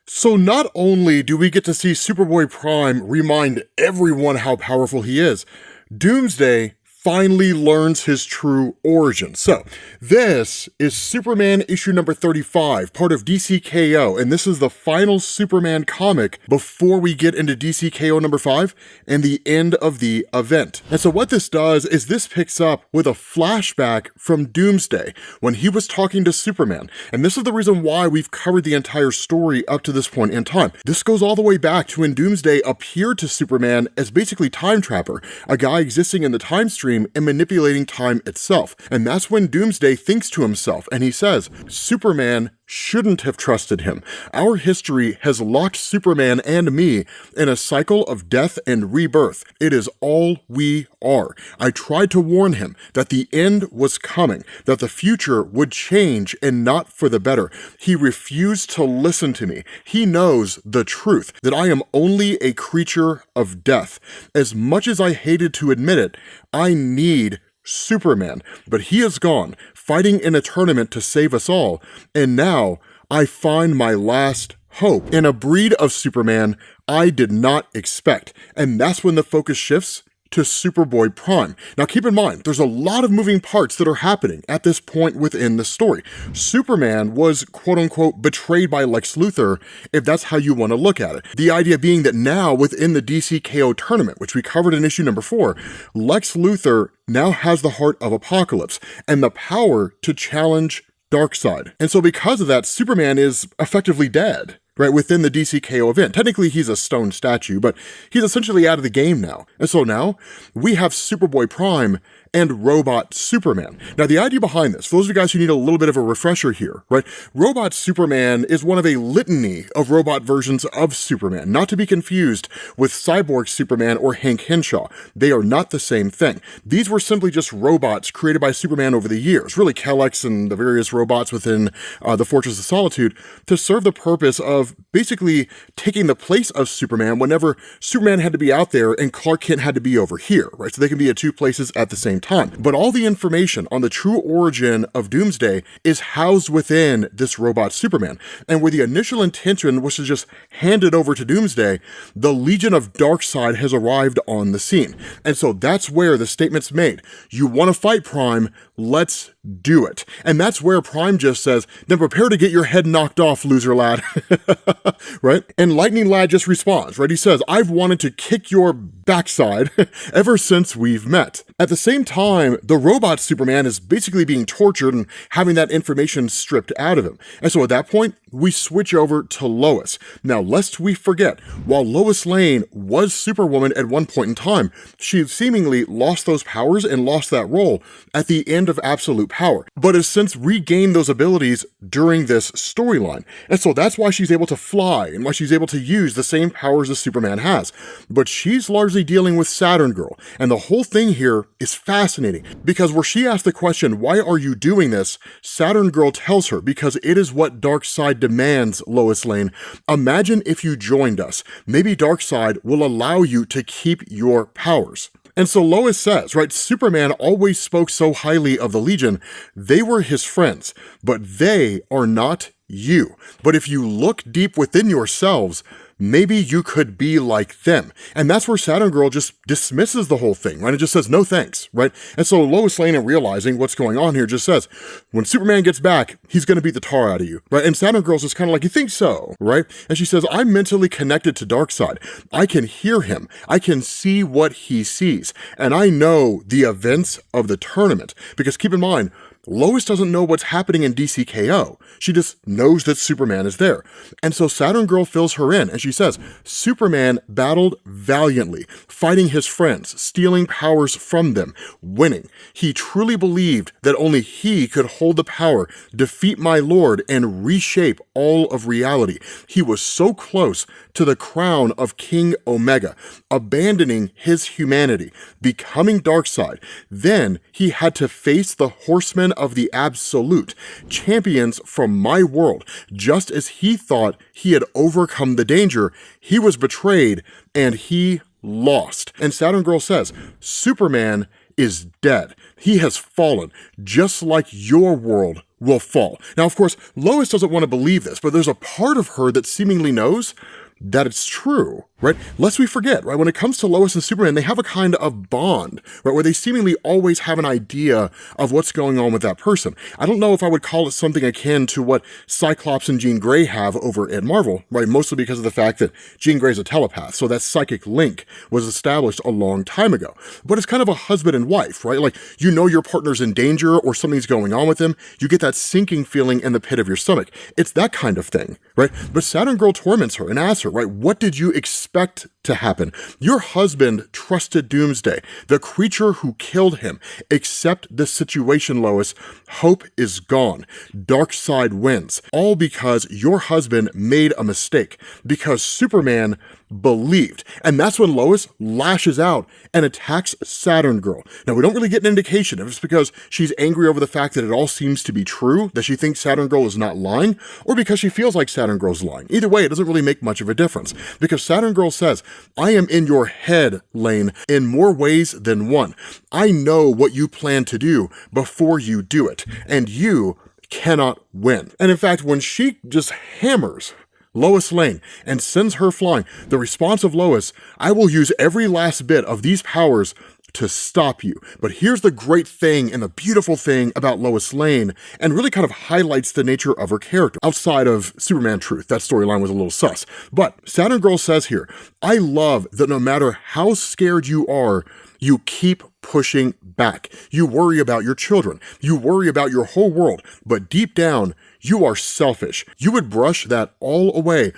So not only do we get to see Superboy Prime remind everyone how powerful he is, Doomsday finally learns his true origin. So, this is Superman issue number 35, part of DC K.O, and this is the final Superman comic before we get into DC K.O number 5 and the end of the event. And so what this does is this picks up with a flashback from Doomsday when he was talking to Superman. And this is the reason why we've covered the entire story up to this point in time. This goes all the way back to when Doomsday appeared to Superman as basically Time Trapper, a guy existing in the time stream and manipulating time itself. And that's when Doomsday thinks to himself and he says, Superman shouldn't have trusted him. Our history has locked Superman and me in a cycle of death and rebirth. It is all we are. I tried to warn him that the end was coming, that the future would change and not for the better. He refused to listen to me. He knows the truth, that I am only a creature of death. As much as I hated to admit it, I need Superman, but he is gone, fighting in a tournament to save us all, and now I find my last hope in a breed of Superman I did not expect. And that's when the focus shifts to Superboy Prime. Now keep in mind, there's a lot of moving parts that are happening at this point within the story. Superman was quote-unquote betrayed by Lex Luthor, if that's how you want to look at it. The idea being that now within the DC K.O tournament, which we covered in issue number 4, Lex Luthor now has the heart of Apocalypse and the power to challenge Darkseid. And so because of that, Superman is effectively dead, right, within the DC K.O event. Technically, he's a stone statue, but he's essentially out of the game now. And so now, we have Superboy Prime and Robot Superman. Now, the idea behind this, for those of you guys who need a little bit of a refresher here, right, Robot Superman is one of a litany of robot versions of Superman, not to be confused with Cyborg Superman or Hank Henshaw. They are not the same thing. These were simply just robots created by Superman over the years, really Kellex and the various robots within the Fortress of Solitude, to serve the purpose of basically taking the place of Superman whenever Superman had to be out there and Clark Kent had to be over here, right? So they can be at two places at the same time. But all the information on the true origin of Doomsday is housed within this Robot Superman. And where the initial intention was to just hand it over to Doomsday, the Legion of Darkseid has arrived on the scene. And so that's where the statement's made. You want to fight Prime, let's do it. And that's where Prime just says, then prepare to get your head knocked off, loser lad. Right? And Lightning Lad just responds, right? He says, I've wanted to kick your backside ever since we've met. At the same time, the Robot Superman is basically being tortured and having that information stripped out of him. And so at that point, we switch over to Lois. Now, lest we forget, while Lois Lane was Superwoman at one point in time, she seemingly lost those powers and lost that role at the end of Absolute Power, but has since regained those abilities during this storyline. And so that's why she's able to fly and why she's able to use the same powers as Superman has. But she's largely dealing with Saturn Girl. And the whole thing here is fascinating because where she asks the question, why are you doing this? Saturn Girl tells her, because it is what Darkseid demands, Lois Lane. Imagine if you joined us. Maybe Darkseid will allow you to keep your powers. And so Lois says, right, Superman always spoke so highly of the Legion. They were his friends, but they are not you. But if you look deep within yourselves, maybe you could be like them. And that's where Saturn Girl just dismisses the whole thing, right? It just says, no thanks, right? And so Lois Lane, in realizing what's going on here, just says, when Superman gets back, he's going to beat the tar out of you, right? And Saturn Girl's just kind of like, you think so, right? And she says, I'm mentally connected to Darkseid. I can hear him. I can see what he sees. And I know the events of the tournament. Because keep in mind, Lois doesn't know what's happening in DC K.O. She just knows that Superman is there. And so Saturn Girl fills her in and she says, Superman battled valiantly, fighting his friends, stealing powers from them, winning. He truly believed that only he could hold the power, defeat my lord, and reshape all of reality. He was so close to the crown of King Omega, abandoning his humanity, becoming Darkseid. Then he had to face the horsemen of the Absolute, champions from my world. Just as he thought he had overcome the danger, he was betrayed and he lost. And Saturn Girl says, Superman is dead. He has fallen, just like your world will fall. Now, of course, Lois doesn't want to believe this, but there's a part of her that seemingly knows that it's true, right? Lest we forget, right? When it comes to Lois and Superman, they have a kind of bond, right? Where they seemingly always have an idea of what's going on with that person. I don't know if I would call it something akin to what Cyclops and Jean Grey have over at Marvel, right? Mostly because of the fact that Jean Grey's a telepath, so that psychic link was established a long time ago. But it's kind of a husband and wife, right? Like, you know your partner's in danger or something's going on with them, you get that sinking feeling in the pit of your stomach. It's that kind of thing, right? But Saturn Girl torments her and asks her, right, what did you expect to happen? Your husband trusted Doomsday, the creature who killed him. Accept the situation, Lois. Hope is gone. Darkseid wins. All because your husband made a mistake. Because Superman believed. And that's when Lois lashes out and attacks Saturn Girl. Now, we don't really get an indication if it's because she's angry over the fact that it all seems to be true, that she thinks Saturn Girl is not lying, or because she feels like Saturn Girl's lying. Either way, it doesn't really make much of a difference, because Saturn Girl says, I am in your head, Lane, in more ways than one. I know what you plan to do before you do it, and you cannot win. And in fact, when she just hammers Lois Lane and sends her flying, the response of Lois, I will use every last bit of these powers to stop you. But here's the great thing and the beautiful thing about Lois Lane, and really kind of highlights the nature of her character. Outside of Superman Truth, that storyline was a little sus. But Saturn Girl says here, I love that no matter how scared you are, you keep pushing back. You worry about your children. You worry about your whole world. But deep down, you are selfish. You would brush that all away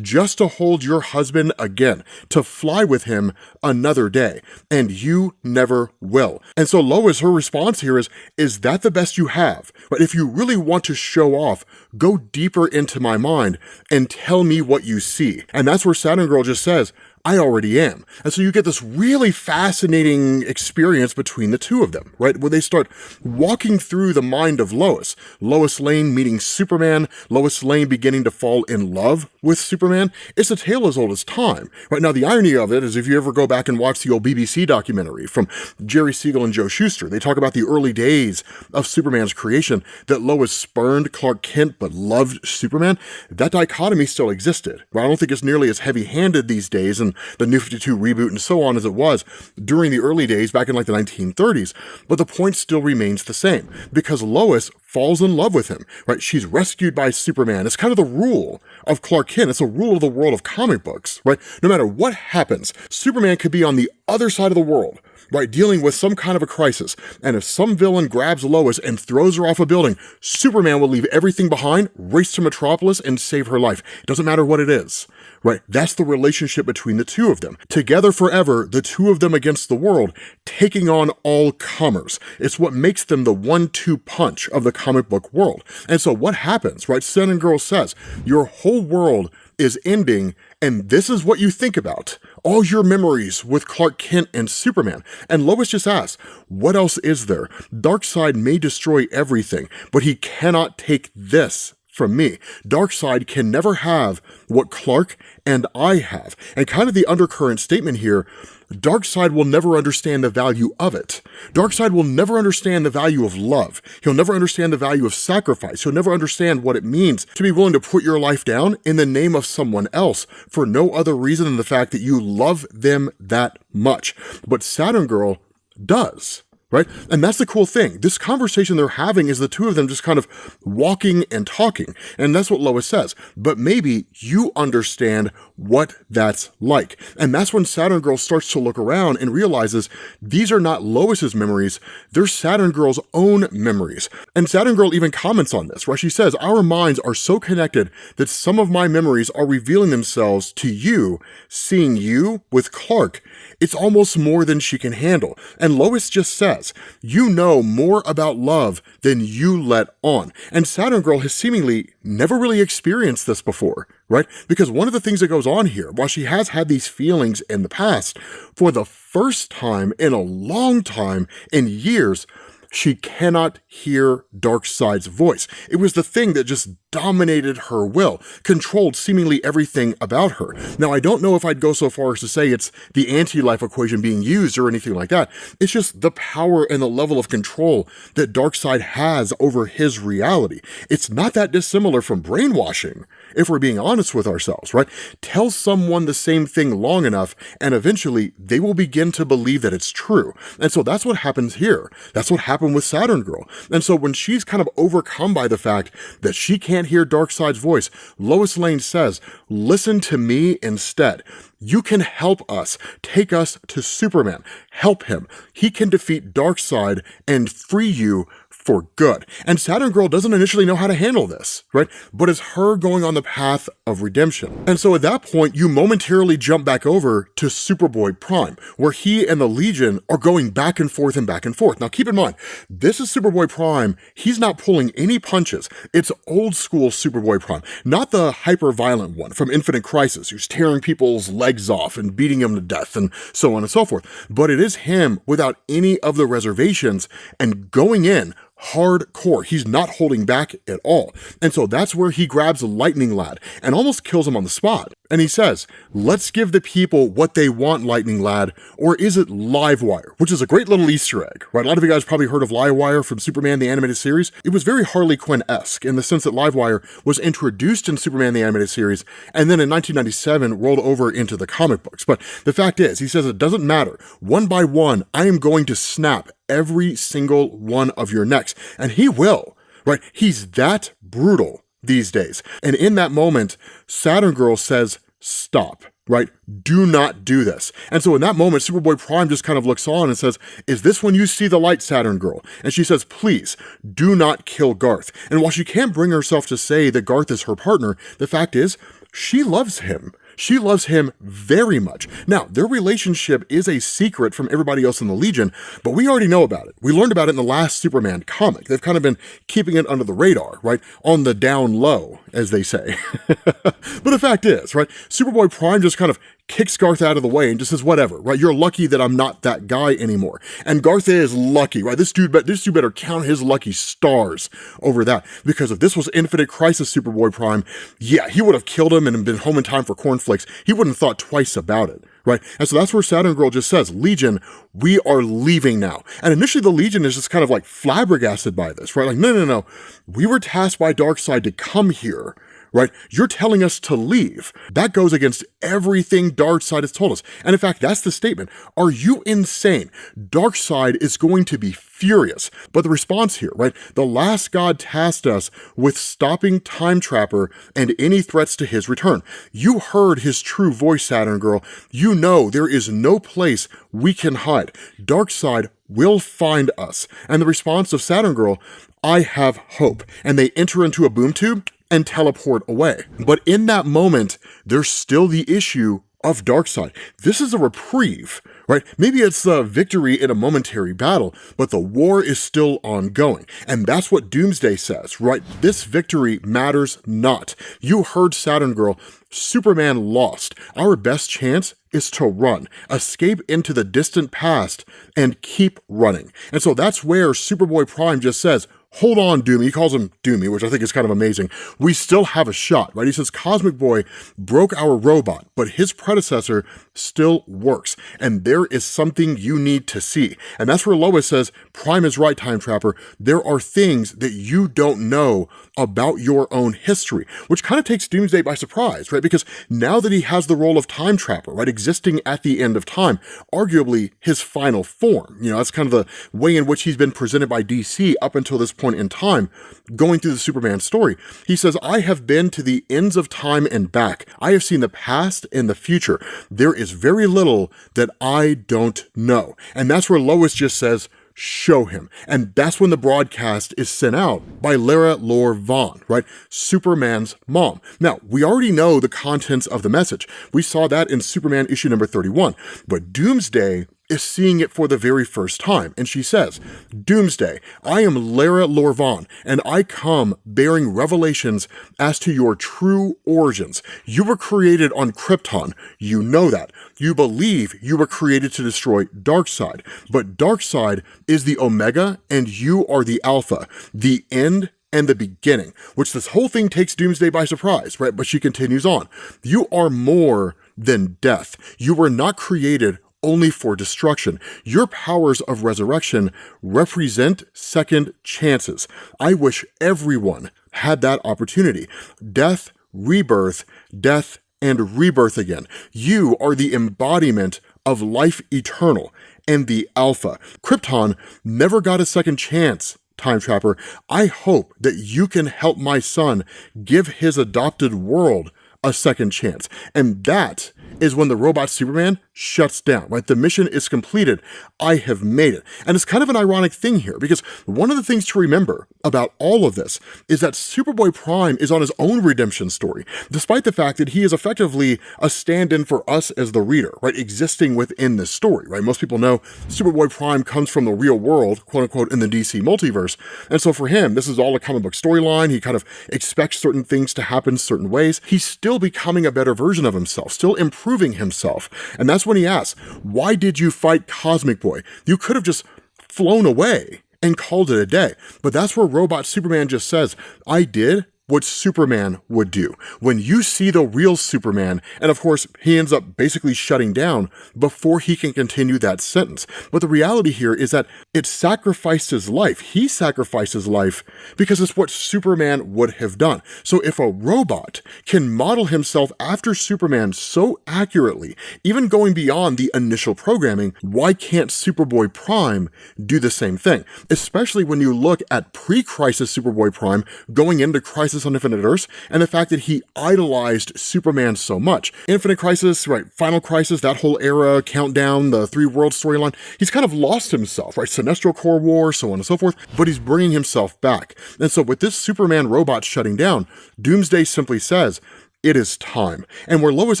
just to hold your husband again, to fly with him another day. And you never will. And so Lois, her response here is that the best you have? But if you really want to show off, go deeper into my mind and tell me what you see. And that's where Saturn Girl just says, I already am. And so you get this really fascinating experience between the two of them, right? Where they start walking through the mind of Lois. Lois Lane meeting Superman, Lois Lane beginning to fall in love with Superman. It's a tale as old as time, right? Now, the irony of it is if you ever go back and watch the old BBC documentary from Jerry Siegel and Joe Shuster, they talk about the early days of Superman's creation, that Lois spurned Clark Kent but loved Superman. That dichotomy still existed, but I don't think it's nearly as heavy-handed these days, and the New 52 reboot and so on as it was during the early days back in like the 1930s. But the point still remains the same, because Lois falls in love with him, right? She's rescued by Superman. It's kind of the rule of Clark Kent. It's a rule of the world of comic books, right? No matter what happens, Superman could be on the other side of the world, right, dealing with some kind of a crisis. And if some villain grabs Lois and throws her off a building, Superman will leave everything behind, race to Metropolis, and save her life. It doesn't matter what it is, right? That's the relationship between the two of them. Together forever, the two of them against the world, taking on all comers. It's what makes them the 1-2 punch of the comic book world. And so what happens, right? Saturn Girl says, your whole world is ending, and this is what you think about. All your memories with Clark Kent and Superman. And Lois just asks, what else is there? Darkseid may destroy everything, but he cannot take this from me. Darkseid can never have what Clark and I have. And kind of the undercurrent statement here, Darkseid will never understand the value of it. Darkseid will never understand the value of love. He'll never understand the value of sacrifice. He'll never understand what it means to be willing to put your life down in the name of someone else for no other reason than the fact that you love them that much. But Saturn Girl does. Right? And that's the cool thing. This conversation they're having is the two of them just kind of walking and talking. And that's what Lois says. But maybe you understand what that's like. And that's when Saturn Girl starts to look around and realizes these are not Lois's memories, they're Saturn Girl's own memories. And Saturn Girl even comments on this, right? She says, our minds are so connected that some of my memories are revealing themselves to you, seeing you with Clark. It's almost more than she can handle. And Lois just says, you know more about love than you let on. And Saturn Girl has seemingly never really experienced this before, right? Because one of the things that goes on here, while she has had these feelings in the past, for the first time in a long time, in years, She cannot hear Darkseid's voice. It was the thing that just dominated her will, controlled seemingly everything about her. Now, I don't know if I'd go so far as to say it's the anti-life equation being used or anything like that. It's just the power and the level of control that Darkseid has over his reality. It's not that dissimilar from brainwashing, if we're being honest with ourselves, right? Tell someone the same thing long enough, and eventually they will begin to believe that it's true. And so that's what happens here. That's what happened with Saturn Girl. And so when she's kind of overcome by the fact that she can't hear Darkseid's voice, Lois Lane says, listen to me instead. You can help us. Take us to Superman. Help him. He can defeat Darkseid and free you for good. And Saturn Girl doesn't initially know how to handle this, right? But it's her going on the path of redemption. And so at that point, you momentarily jump back over to Superboy Prime, where he and the Legion are going back and forth and back and forth. Now keep in mind, this is Superboy Prime. He's not pulling any punches. It's old school Superboy Prime, not the hyper-violent one from Infinite Crisis, who's tearing people's legs off and beating them to death and so on and so forth. But it is him without any of the reservations and going in hardcore. He's not holding back at all. And so that's where he grabs Lightning Lad and almost kills him on the spot. And he says, let's give the people what they want, Lightning Lad, or is it Livewire? Which is a great little Easter egg, right? A lot of you guys probably heard of Livewire from Superman the Animated Series. It was very Harley Quinn-esque in the sense that Livewire was introduced in Superman the Animated Series and then in 1997 rolled over into the comic books. But the fact is, he says it doesn't matter. One by one, I am going to snap every single one of your necks. And he will, right? He's that brutal these days. And in that moment, Saturn Girl says, stop, right? Do not do this. And so in that moment, Superboy Prime just kind of looks on and says, is this when you see the light, Saturn Girl? And she says, please, do not kill Garth. And while she can't bring herself to say that Garth is her partner, the fact is, she loves him. She loves him very much. Now, their relationship is a secret from everybody else in the Legion, but we already know about it. We learned about it in the last Superman comic. They've kind of been keeping it under the radar, right? On the down low, as they say. But the fact is, right? Superboy Prime just kind of kicks Garth out of the way and just says, whatever, right? You're lucky that I'm not that guy anymore. And Garth is lucky, right? This dude better count his lucky stars over that. Because if this was Infinite Crisis Superboy Prime, yeah, he would have killed him and been home in time for cornflakes. He wouldn't have thought twice about it, right? And so that's where Saturn Girl just says, Legion, we are leaving now. And initially the Legion is just kind of like flabbergasted by this, right? Like, no. We were tasked by Darkseid to come here, right? You're telling us to leave. That goes against everything Darkseid has told us. And in fact, that's the statement. Are you insane? Darkseid is going to be furious. But the response here, right? The last god tasked us with stopping Time Trapper and any threats to his return. You heard his true voice, Saturn Girl. You know there is no place we can hide. Darkseid will find us. And the response of Saturn Girl, I have hope. And they enter into a boom tube and teleport away. But in that moment, there's still the issue of Darkseid. This is a reprieve, right? Maybe it's a victory in a momentary battle, but the war is still ongoing. And that's what Doomsday says, right? This victory matters not. You heard Saturn Girl. Superman lost. Our best chance is to run, escape into the distant past, and keep running. And so that's where Superboy Prime just says, hold on, Doomy. He calls him Doomy, which I think is kind of amazing. We still have a shot, right? He says, Cosmic Boy broke our robot, but his predecessor still works. And there is something you need to see. And that's where Lois says, Prime is right, Time Trapper. There are things that you don't know about your own history, which kind of takes Doomsday by surprise, right? Because now that he has the role of Time Trapper, right, existing at the end of time, arguably his final form, that's kind of the way in which he's been presented by DC up until this point in time, going through the Superman story. He says, I have been to the ends of time and back. I have seen the past and the future. There is very little that I don't know. And that's where Lois just says, show him. And that's when the broadcast is sent out by Lara Lor-Van, right? Superman's mom. Now, we already know the contents of the message. We saw that in Superman issue number 31. But Doomsday is seeing it for the very first time. And she says, Doomsday, I am Lara Lor-Van, and I come bearing revelations as to your true origins. You were created on Krypton. You know that. You believe you were created to destroy Darkseid, but Darkseid is the Omega and you are the Alpha, the end and the beginning, which this whole thing takes Doomsday by surprise, right? But she continues on. You are more than death. You were not created only for destruction. Your powers of resurrection represent second chances. I wish everyone had that opportunity. Death, rebirth, death, and rebirth again. You are the embodiment of life eternal and the Alpha. Krypton never got a second chance, Time Trapper. I hope that you can help my son give his adopted world a second chance. And that is when the robot Superman shuts down, right? The mission is completed. I have made it. And it's kind of an ironic thing here, because one of the things to remember about all of this is that Superboy Prime is on his own redemption story, despite the fact that he is effectively a stand-in for us as the reader, right? Existing within this story, right? Most people know Superboy Prime comes from the real world, quote unquote, in the DC multiverse. And so for him, this is all a comic book storyline. He kind of expects certain things to happen certain ways. He's still becoming a better version of himself, still improving himself. And that's when he asks, why did you fight Cosmic Boy? You could have just flown away and called it a day. But that's where Robot Superman just says, I did what Superman would do. When you see the real Superman, and of course, he ends up basically shutting down before he can continue that sentence. But the reality here is that it sacrificed his life. He sacrificed his life because it's what Superman would have done. So if a robot can model himself after Superman so accurately, even going beyond the initial programming, why can't Superboy Prime do the same thing? Especially when you look at pre-Crisis Superboy Prime going into Crisis on Infinite Earths, and the fact that he idolized Superman so much. Infinite Crisis, right, Final Crisis, that whole era, Countdown, the Three Worlds storyline, he's kind of lost himself, right? Sinestro Corps War, so on and so forth, but he's bringing himself back. And so with this Superman robot shutting down, Doomsday simply says, it is time. And where Lois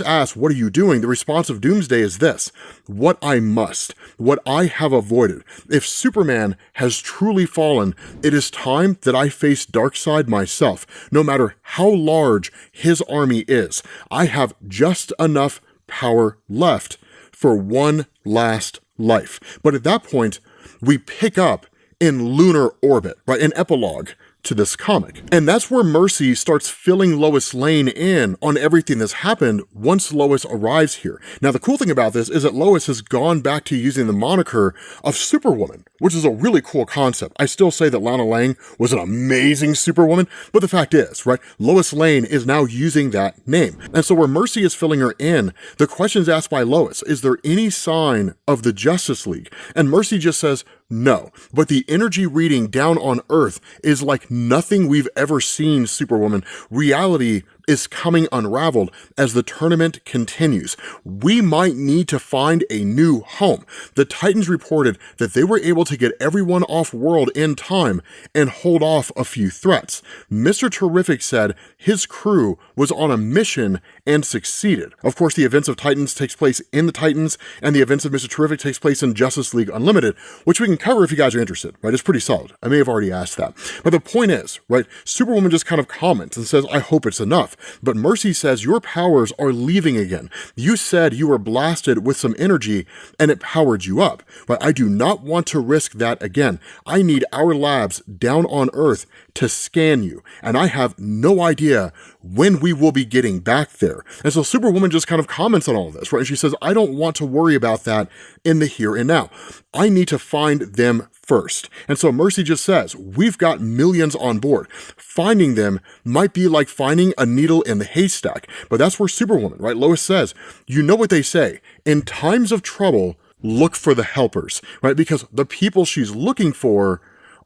asks, what are you doing? The response of Doomsday is this: what I must, what I have avoided. If Superman has truly fallen, it is time that I face Darkseid myself. No matter how large his army is, I have just enough power left for one last life. But at that point, we pick up in lunar orbit, right? An epilogue to this comic. And that's where Mercy starts filling Lois Lane in on everything that's happened once Lois arrives here. Now, the cool thing about this is that Lois has gone back to using the moniker of Superwoman, which is a really cool concept. I still say that Lana Lang was an amazing Superwoman, but the fact is, right, Lois Lane is now using that name. And so where Mercy is filling her in, the question's asked by Lois, is there any sign of the Justice League? And Mercy just says, no, but the energy reading down on Earth is like nothing we've ever seen, Superwoman. Reality is coming unraveled as the tournament continues. We might need to find a new home. The Titans reported that they were able to get everyone off world in time and hold off a few threats. Mr. Terrific said his crew was on a mission and succeeded. Of course, the events of Titans takes place in the Titans, and the events of Mr. Terrific takes place in Justice League Unlimited, which we can cover if you guys are interested, right? It's pretty solid. I may have already asked that. But the point is, right, Superwoman just kind of comments and says, I hope it's enough. But Mercy says, your powers are leaving again. You said you were blasted with some energy and it powered you up. But I do not want to risk that again. I need our labs down on Earth to scan you. And I have no idea when we will be getting back there. And so Superwoman just kind of comments on all of this, right? And she says, I don't want to worry about that in the here and now. I need to find them first. And so Mercy just says, we've got millions on board. Finding them might be like finding a needle in the haystack. But that's where Superwoman, right? Lois says, you know what they say, in times of trouble, look for the helpers, right? Because the people she's looking for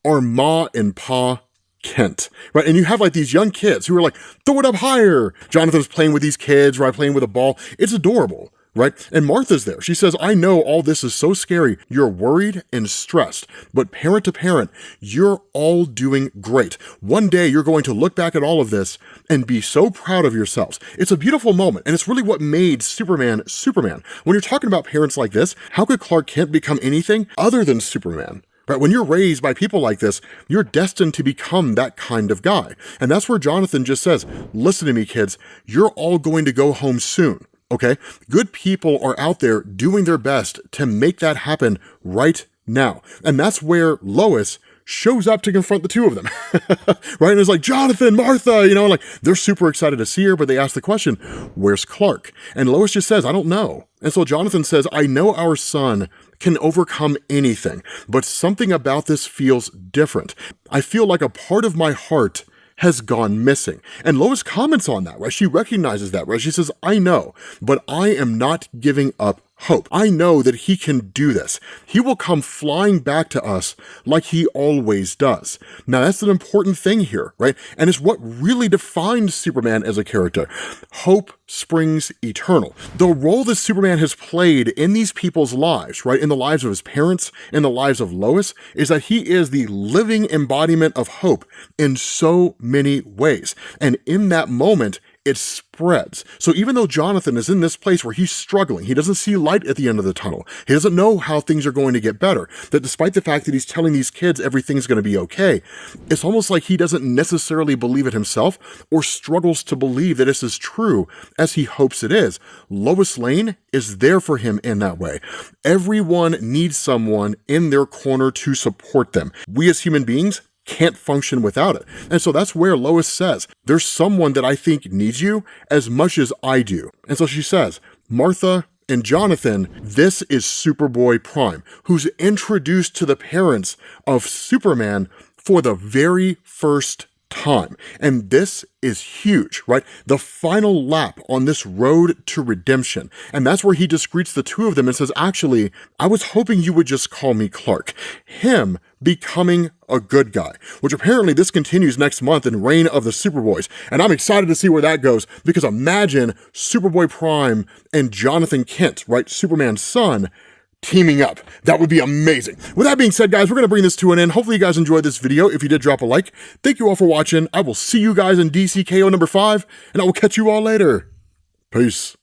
are Ma and Pa Kent, right? And you have like these young kids who are like, throw it up higher. Jonathan's playing with these kids, right? Playing with a ball. It's adorable. right? And Martha's there. She says, I know all this is so scary. You're worried and stressed, but parent to parent, you're all doing great. One day you're going to look back at all of this and be so proud of yourselves. It's a beautiful moment, and it's really what made Superman Superman. When you're talking about parents like this, how could Clark Kent become anything other than Superman? Right? When you're raised by people like this, you're destined to become that kind of guy. And that's where Jonathan just says, listen to me, kids, you're all going to go home soon. Okay? Good people are out there doing their best to make that happen right now. And that's where Lois shows up to confront the two of them, right? And it's like, Jonathan, Martha, like they're super excited to see her, but they ask the question, where's Clark? And Lois just says, I don't know. And so Jonathan says, I know our son can overcome anything, but something about this feels different. I feel like a part of my heart has gone missing. And Lois comments on that, right? She recognizes that, right? She says, I know, but I am not giving up hope. I know that he can do this. He will come flying back to us like he always does. Now, that's an important thing here, right? And it's what really defines Superman as a character. Hope springs eternal. The role that Superman has played in these people's lives, right, in the lives of his parents, in the lives of Lois, is that he is the living embodiment of hope in so many ways. And in that moment, it spreads. So even though Jonathan is in this place where he's struggling, he doesn't see light at the end of the tunnel, he doesn't know how things are going to get better, that despite the fact that he's telling these kids everything's going to be okay, it's almost like he doesn't necessarily believe it himself or struggles to believe that this is true as he hopes it is. Lois Lane is there for him in that way. Everyone needs someone in their corner to support them. We as human beings can't function without it. And so that's where Lois says, there's someone that I think needs you as much as I do. And so she says, Martha and Jonathan, this is Superboy Prime, who's introduced to the parents of Superman for the very first time. And this is huge, right? The final lap on this road to redemption. And that's where he just greets the two of them and says, actually, I was hoping you would just call me Clark. Him becoming a good guy, which apparently this continues next month in Reign of the Superboys. And I'm excited to see where that goes, because imagine Superboy Prime and Jonathan Kent, right? Superman's son, teaming up. That would be amazing. With that being said, guys, we're going to bring this to an end. Hopefully you guys enjoyed this video. If you did, drop a like. Thank you all for watching. I will see you guys in DC K.O. number 5, and I will catch you all later. Peace.